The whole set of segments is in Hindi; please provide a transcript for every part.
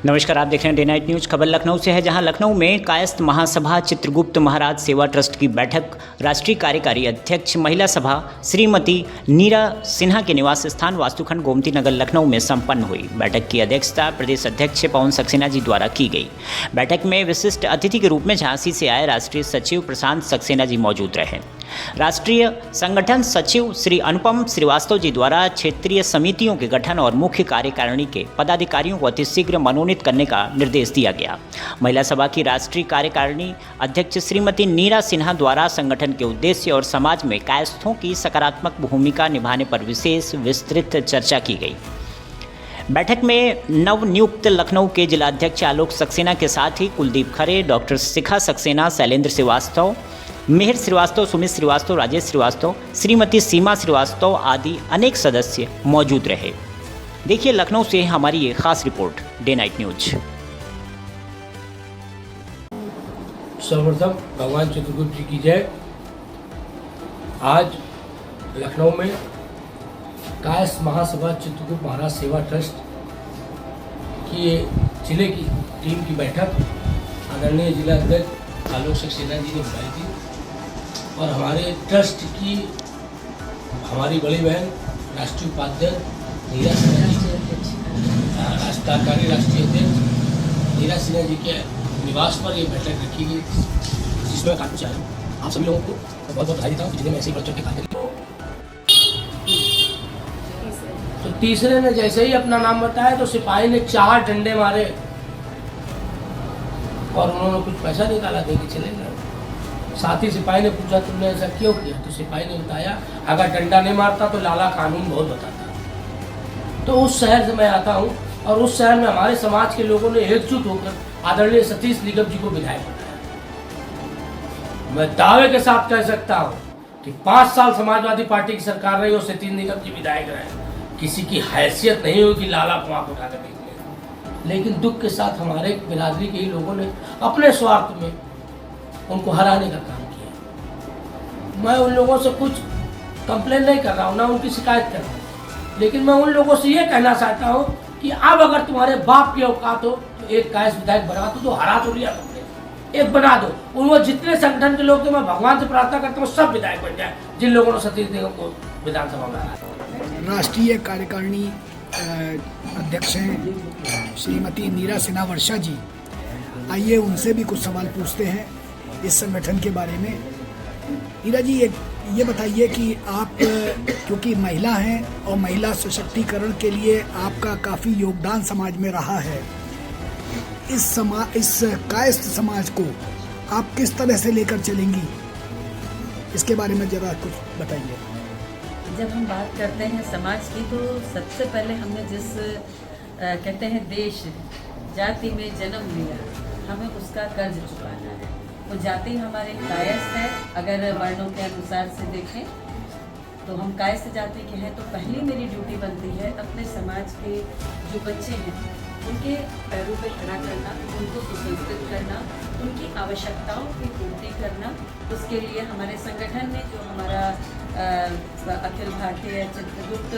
नमस्कार, आप देख रहे हैं डे नाइट न्यूज़। खबर लखनऊ से है, जहां लखनऊ में कायस्थ महासभा चित्रगुप्त महाराज सेवा ट्रस्ट की बैठक राष्ट्रीय कार्यकारी अध्यक्ष महिला सभा श्रीमती नीरा सिन्हा के निवास स्थान वास्तुखंड गोमती नगर लखनऊ में संपन्न हुई। बैठक की अध्यक्षता प्रदेश अध्यक्ष पवन सक्सेना जी द्वारा की गई। बैठक में विशिष्ट अतिथि के रूप में झांसी से आए राष्ट्रीय सचिव प्रशांत सक्सेना जी मौजूद रहे। राष्ट्रीय संगठन सचिव श्री अनुपम श्रीवास्तव जी द्वारा क्षेत्रीय समितियों के गठन और मुख्य कार्यकारिणी के पदाधिकारियों को अतिशीघ्र मनोनीत करने का निर्देश दिया गया। महिला सभा की राष्ट्रीय कार्यकारिणी अध्यक्ष श्रीमती नीरा सिन्हा द्वारा संगठन के उद्देश्य और समाज में कायस्थों की सकारात्मक भूमिका निभाने पर विशेष विस्तृत चर्चा की गई। बैठक में नवनियुक्त लखनऊ के जिलाध्यक्ष आलोक सक्सेना के साथ ही कुलदीप खरे, डॉक्टर शिखा सक्सेना, शैलेंद्र श्रीवास्तव, मिहिर श्रीवास्तव, सुमित श्रीवास्तव, राजेश श्रीवास्तव, श्रीमती सीमा श्रीवास्तव आदि अनेक सदस्य मौजूद रहे। देखिए लखनऊ से हमारी ये खास रिपोर्ट, डे नाइट न्यूज। सर्वप्रथम भगवान चित्रगुप्त जी की जय। आज लखनऊ में कायस्थ महासभा चित्रगुप्त महाराज सेवा ट्रस्ट की जिले की टीम की बैठक आदरणीय जिलाध्यक्ष आलोक सक्सेना जी ने बुलाई थी और हमारे ट्रस्ट की हमारी बड़ी बहन राष्ट्रीय उपाध्यक्ष नीरा सिन्हा जी, कार्यकारी राष्ट्रीय अध्यक्ष नीरा सिन्हा जी के निवास पर ये बैठक रखी गई, जिसमें काफ़ी चाहे आप सभी लोगों को बहुत बहुत बधाई देता हूँ कि जिन्हें मैं ऐसे ही बच्चों के खाते। तो तीसरे ने जैसे ही अपना नाम बताया तो सिपाही ने 4 डंडे मारे और उन्होंने कुछ पैसा निकाला, दे के चले गए। साथ ही सिपाही ने पूछा तुमने ऐसा क्यों किया, तो सिपाही ने बताया अगर डंडा नहीं मारता तो लाला कानून बहुत बताता। तो उस शहर से मैं आता हूँ और उस शहर में हमारे समाज के लोगों ने एकजुट होकर आदरणीय सतीश निगम जी को विधायक बनाया। मैं दावे के साथ कह सकता हूँ कि 5 साल समाजवादी पार्टी की सरकार रही और सतीश निगम जी विधायक रहे। किसी की हैसियत नहीं हुई कि लाला को आंख उठाकर देख ले, लेकिन दुख के साथ हमारे बिरादरी के ही लोगों ने अपने स्वार्थ में उनको हराने का काम किया। मैं उन लोगों से कुछ कंप्लेन नहीं कर रहा हूँ, ना उनकी शिकायत कर रहा हूँ, लेकिन मैं उन लोगों से ये कहना चाहता हूँ कि अब अगर तुम्हारे बाप की औकात हो तो एक कायस्थ विधायक बना दो, तो हरा तो लिया तुमने, एक बना दो। उन वो जितने संगठन के लोग थे, मैं भगवान से प्रार्थना करता हूँ सब विधायक बन जाए, जिन लोगों ने सतीश निगम को विधानसभा में हराया। राष्ट्रीय कार्यकारिणी अध्यक्ष हैं श्रीमती नीरा सिन्हा वर्षा जी। आइए उनसे भी कुछ सवाल पूछते हैं इस संगठन के बारे में। नीरा जी, ये बताइए कि आप क्योंकि महिला हैं और महिला सशक्तिकरण के लिए आपका काफ़ी योगदान समाज में रहा है, इस कायस्थ समाज को आप किस तरह से लेकर चलेंगी, इसके बारे में ज़रा कुछ बताइए। जब हम बात करते हैं समाज की, तो सबसे पहले हमने जिस कहते हैं देश जाति में जन्म लिया, हमें उसका कर्ज चुकाना है। वो जाति हमारे कायस्थ है। अगर वर्णों के अनुसार से देखें तो हम कायस्थ जाति के हैं, तो पहली मेरी ड्यूटी बनती है अपने समाज के जो बच्चे हैं उनके पैरों पे खड़ा करना, उनको सुसंस्कृत करना, उनकी आवश्यकताओं की पूर्ति करना। उसके लिए हमारे संगठन में जो हमारा अखिल भारतीय चित्रगुप्त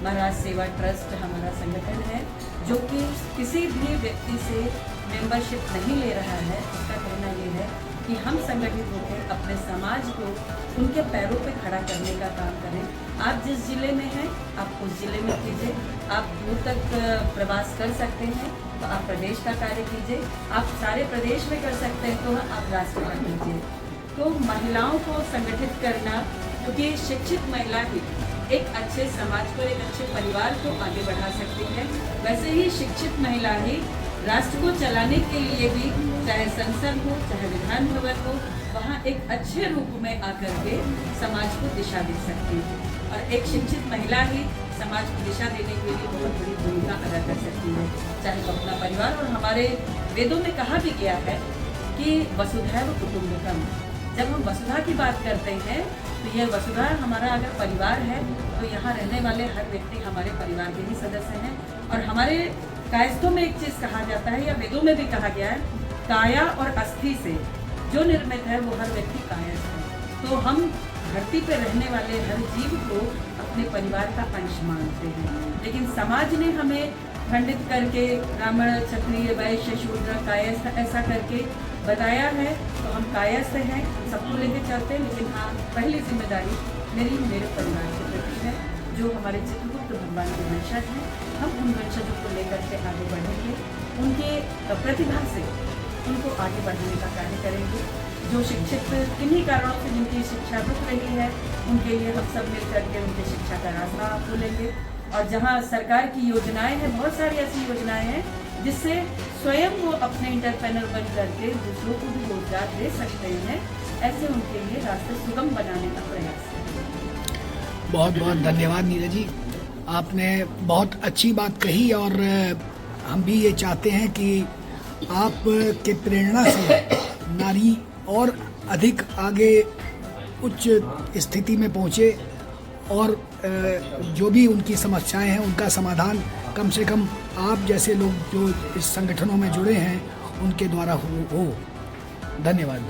महाराज सेवा ट्रस्ट हमारा संगठन है, जो कि किसी भी व्यक्ति से मेंबरशिप नहीं ले रहा है, उसका कहना ये है कि हम संगठित होकर अपने समाज को उनके पैरों पे खड़ा करने का काम करें। आप जिस जिले में हैं आप उस जिले में कीजिए, आप दूर तक प्रवास कर सकते हैं तो आप प्रदेश का कार्य कीजिए, आप सारे प्रदेश में कर सकते हैं तो आप राष्ट्र का कीजिए। तो महिलाओं को संगठित करना, क्योंकि शिक्षित महिला ही एक अच्छे समाज को, एक अच्छे परिवार को आगे बढ़ा सकती है। वैसे ही शिक्षित महिला ही राष्ट्र को चलाने के लिए भी, चाहे संसद हो चाहे विधान भवन हो, वहाँ एक अच्छे रूप में आकर के समाज को दिशा दे सकती है। और एक शिक्षित महिला ही समाज को दिशा देने के लिए बहुत बड़ी भूमिका अदा कर सकती है, चाहे वो अपना परिवार। और हमारे वेदों में कहा भी गया है कि वसुधैव कुटुम्बकम। जब हम वसुधा की बात करते हैं तो यह वसुधा हमारा अगर परिवार है तो यहाँ रहने वाले हर व्यक्ति हमारे परिवार के ही सदस्य हैं। और हमारे कायस्थों में एक चीज़ कहा जाता है, या वेदों में भी कहा गया है, काया और अस्थि से जो निर्मित है वो हर व्यक्ति कायस्थ है। तो हम धरती पर रहने वाले हर जीव को अपने परिवार का अंश मानते हैं, लेकिन समाज ने हमें खंडित करके ब्राह्मण, क्षत्रिय, वैश्य, शूद्र, कायस्थ ऐसा करके बताया है। तो हम कायस्थ हैं, हम सबको लेके चलते हैं, लेकिन हाँ पहली जिम्मेदारी मेरी मेरे परिवार के प्रति है, जो हमारे चित्रगुप्त भगवान के वंशज हैं। हम उन वंशजों को लेकर के आगे बढ़ेंगे, उनके प्रतिभा से उनको आगे बढ़ाने का कार्य करेंगे। जो शिक्षित किन्हीं कारणों से जिनकी शिक्षा रुक रही है, उनके लिए हम सब मिल करके उनकी शिक्षा का रास्ता खोलेंगे। और जहाँ सरकार की योजनाएं हैं, बहुत सारी ऐसी योजनाएं हैं जिससे स्वयं वो अपने इंटरप्रेनर बन करके दूसरों को भी रोजगार दे सकते हैं, ऐसे उनके लिए रास्ते सुगम बनाने का प्रयास है। बहुत बहुत धन्यवाद नीरज जी, आपने बहुत अच्छी बात कही। और हम भी ये चाहते हैं कि आप के प्रेरणा से नारी और अधिक आगे उच्च स्थिति में पहुँचे और जो भी उनकी समस्याएं हैं उनका समाधान कम से कम आप जैसे लोग जो इस संगठनों में जुड़े हैं उनके द्वारा हो। धन्यवाद।